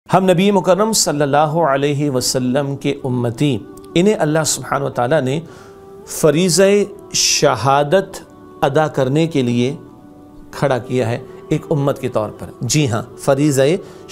ہم نبی مکرم صلی اللہ علیہ وسلم کے امتی، انہیں اللہ سبحانہ و تعالیٰ نے فریضہ شہادت ادا کرنے کے لیے کھڑا کیا ہے ایک امت کے طور پر۔ جی ہاں، فریضہ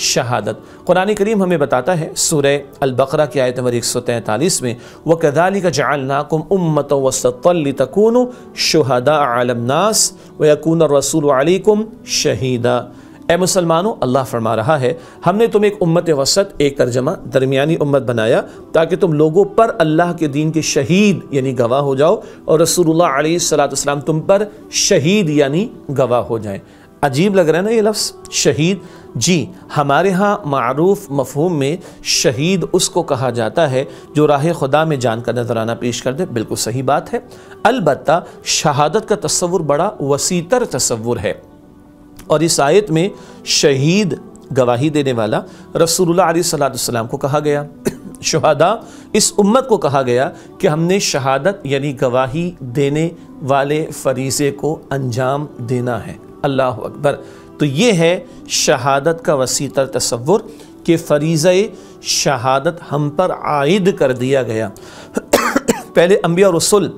شہادت قرآن کریم ہمیں بتاتا ہے سورہ البقرہ کی آیت نمبر 143 میں وَكَذَلِكَ جَعَلْنَاكُمْ أُمَّةً وَسَطًا لِتَكُونُوا شُهَدَاءَ عَلَى النَّاسِ وَيَكُونَ الرَّسُولُ عَلَيْكُمْ شَهِيدًا۔ اے مسلمانوں، اللہ فرما رہا ہے ہم نے تم ایک امت وسط، ایک ترجمہ درمیانی امت بنایا تاکہ تم لوگوں پر اللہ کے دین کے شہید یعنی گواہ ہو جاؤ، اور رسول اللہ علیہ السلام تم پر شہید یعنی گواہ ہو جائیں۔ عجیب لگ رہا ہے نا یہ لفظ شہید؟ جی، ہمارے ہاں معروف مفہوم میں شہید اس کو کہا جاتا ہے جو راہ خدا میں جان کا نذرانہ پیش کر دے۔ بالکل صحیح بات ہے، البتہ شہادت کا تصور بڑا وسیع تر تصور ہے، اور اس آیت میں شہید گواہی دینے والا رسول اللہ علیہ السلام کو کہا گیا، شہداء اس امت کو کہا گیا کہ ہم نے شہادت یعنی گواہی دینے والے فریضے کو انجام دینا ہے۔ اللہ اکبر! تو یہ ہے شہادت کا وسیع تر تصور کہ فریضہ شہادت ہم پر عائد کر دیا گیا۔ پہلے انبیاء اور رسول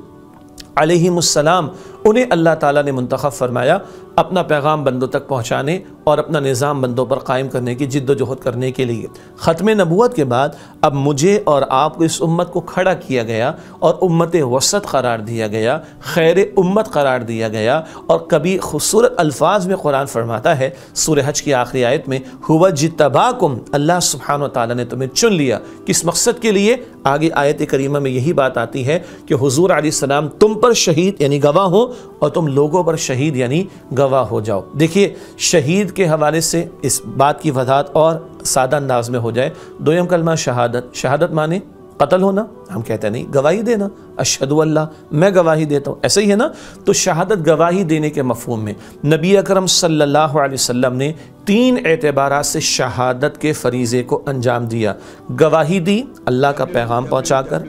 علیہم السلام انہیں اللہ تعالیٰ نے منتخب فرمایا اپنا پیغام بندوں تک پہنچانے اور اپنا نظام بندوں پر قائم کرنے کی جد و جہد کرنے کے لیے۔ ختم نبوت کے بعد اب مجھے اور آپ کو اس امت کو کھڑا کیا گیا اور امت وسط قرار دیا گیا، خیر امت قرار دیا گیا، اور کبھی خوبصورت الفاظ میں قرآن فرماتا ہے سورہ حج کی آخری آیت میں هُوَ اجْتَبَاكُمْ، اللہ سبحانہ وتعالیٰ نے تمہیں چن لیا۔ کس مقصد کے لیے؟ آگے آیت کریمہ میں یہی بات آتی ہے کہ حضور علیہ السلام تم پر شہید یعنی گواہ ہو اور تم لوگوں پر شہید یعنی گواہ ہو جاؤ۔ دیکھیے، شہید کے حوالے سے اس بات کی وضاحت اور سادہ انداز میں ہو جائے۔ دویم کلمہ شہادت، شہادت مانے قتل ہونا، ہم کہتے ہیں نہیں، گواہی دینا، اشہد اللہ، میں گواہی دیتا ہوں، ایسا ہی ہے نا؟ تو شہادت گواہی دینے کے مفہوم میں نبی اکرم صلی اللہ علیہ وسلم نے 3 اعتبارات سے شہادت کے فریضے کو انجام دیا۔ گواہی دی اللہ کا پیغام پہنچا کر،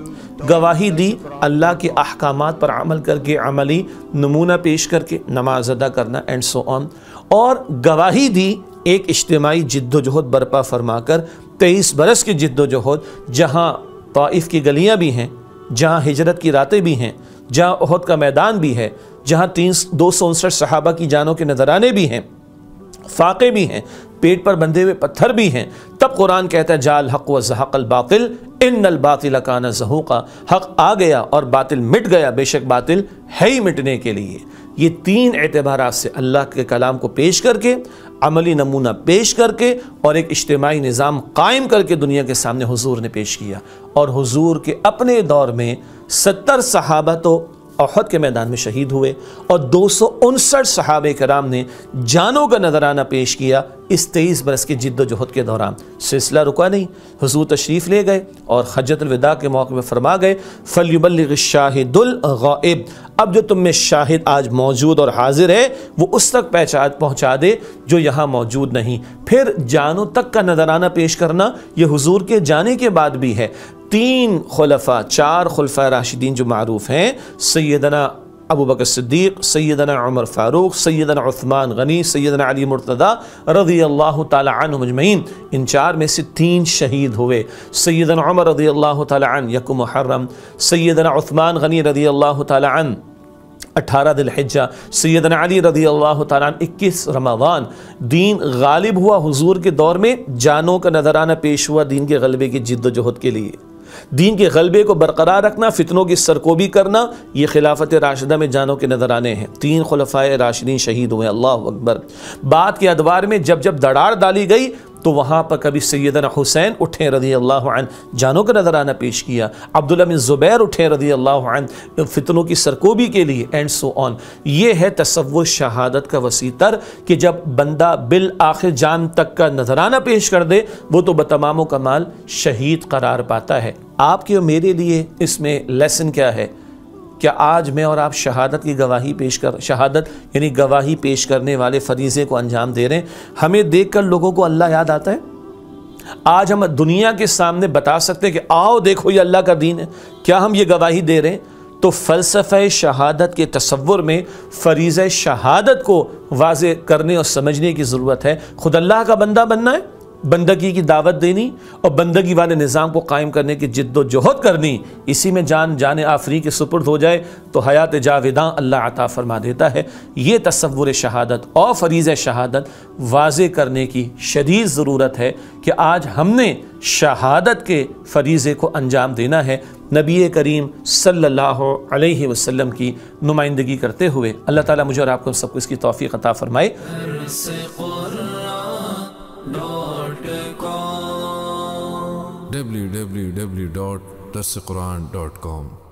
گواہی دی اللہ کے احکامات پر عمل کر کے، عملی نمونہ پیش کر کے، نماز ادا کرنا اینڈ سو آن، اور گواہی دی ایک اجتماعی جد و جہد برپا فرما کر 23 برس کی جد و جہد، جہاں طائف کی گلیاں بھی ہیں، جہاں ہجرت کی راتیں بھی ہیں، جہاں احد کا میدان بھی ہے، جہاں 259 صحابہ کی جانوں کے نذرانے بھی ہیں، فاقے بھی ہیں، پیٹ پر بندھے ہوئے پتھر بھی ہیں، تب قرآن کہتا ہے جاء الحق وزہق الباطل ان الباطل کان زہوقا، حق آ گیا اور باطل مٹ گیا، بے شک باطل ہے ہی مٹنے کے لیے۔ یہ 3 اعتبارات سے اللہ کے کلام کو پیش کر کے، عملی نمونہ پیش کر کے، اور ایک اجتماعی نظام قائم کر کے دنیا کے سامنے حضور نے پیش کیا۔ اور حضور کے اپنے دور میں 70 صحابہ تو احد کے میدان میں شہید ہوئے، اور 259 صحابہ کرام نے جانوں کا نذرانہ پیش کیا اس 23 برس کی جد و جہد کے دوران۔ سلسلہ رکا نہیں، حضور تشریف لے گئے اور حجۃ الوداع کے موقع میں فرما گئے فَلْيُبَلِّغِ الشَّاهِدُ الْغَائِبِ، اب جو تم میں شاہد آج موجود اور حاضر ہے وہ اس تک پہنچا دے جو یہاں موجود نہیں۔ پھر جانوں تک کا نذرانہ پیش کرنا یہ حضور کے جانے کے بعد بھی ہے۔ 3 خلفاء، 4 خلفاء راشدین جو معروف ہیں، سیدنا ابو بکر صدیق، سیدنا عمر فاروق، سیدنا عثمان غنی، سیدنا علی مرتضیٰ رضی اللہ تعالی عنہ اجمعین، ان 4 میں سے 3 شہید ہوئے۔ سیدنا عمر رضی اللہ تعالی عنہ 1 محرم، سیدنا عثمان غنی رضی اللہ تعالی عنہ 18 ذی الحجہ، سیدنا علی رضی اللہ تعالیٰ عنہ 21 رمضان۔ دین غالب ہوا حضور کے دور میں، جانوں کا نذرانہ پیش ہوا دین کے غلبے کی جد و جہد کے لیے۔ دین کے غلبے کو برقرار رکھنا، فتنوں کی سرکوبی کرنا، یہ خلافت راشدہ میں جانوں کے نذرانے ہیں۔ 3 خلفاء راشدین شہید ہوئے، اللہ اکبر۔ بعد کے ادوار میں جب دڑاڑ ڈالی گئی تو وہاں پر کبھی سیدنا حسین اٹھے رضی اللہ عنہ، جانوں کا نذرانہ پیش کیا، عبداللہ بن زبیر اٹھے رضی اللہ عنہ فتنوں کی سرکوبی کے لیے، اینڈ سو آن۔ یہ ہے تصور شہادت کا وسیع تر کہ جب بندہ بالآخر جان تک کا نذرانہ پیش کر دے وہ تو بتمام و کمال شہید قرار پاتا ہے۔ آپ کے اور میرے لیے اس میں لیسن کیا ہے؟ کیا آج میں اور آپ شہادت کی گواہی شہادت یعنی گواہی پیش کرنے والے فریضے کو انجام دے رہے ہیں؟ ہمیں دیکھ کر لوگوں کو اللہ یاد آتا ہے؟ آج ہم دنیا کے سامنے بتا سکتے ہیں کہ آؤ دیکھو یہ اللہ کا دین ہے؟ کیا ہم یہ گواہی دے رہے ہیں؟ تو فلسفہ شہادت کے تصور میں فریضہ شہادت کو واضح کرنے اور سمجھنے کی ضرورت ہے۔ خود اللہ کا بندہ بننا ہے بندگی کی دعوت دینی اور بندگی والے نظام کو قائم کرنے کی جد و جہد کرنی، اسی میں جان آفری کے سپرد ہو جائے تو حیات جاویداں اللہ عطا فرما دیتا ہے۔ یہ تصور شہادت اور فریضہ شہادت واضح کرنے کی شدید ضرورت ہے کہ آج ہم نے شہادت کے فریضے کو انجام دینا ہے، نبی کریم صلی اللہ علیہ وسلم کی نمائندگی کرتے ہوئے۔ اللہ تعالیٰ مجھے اور آپ کو سب کو اس کی توفیق عطا فرمائے۔ www.darsequran.com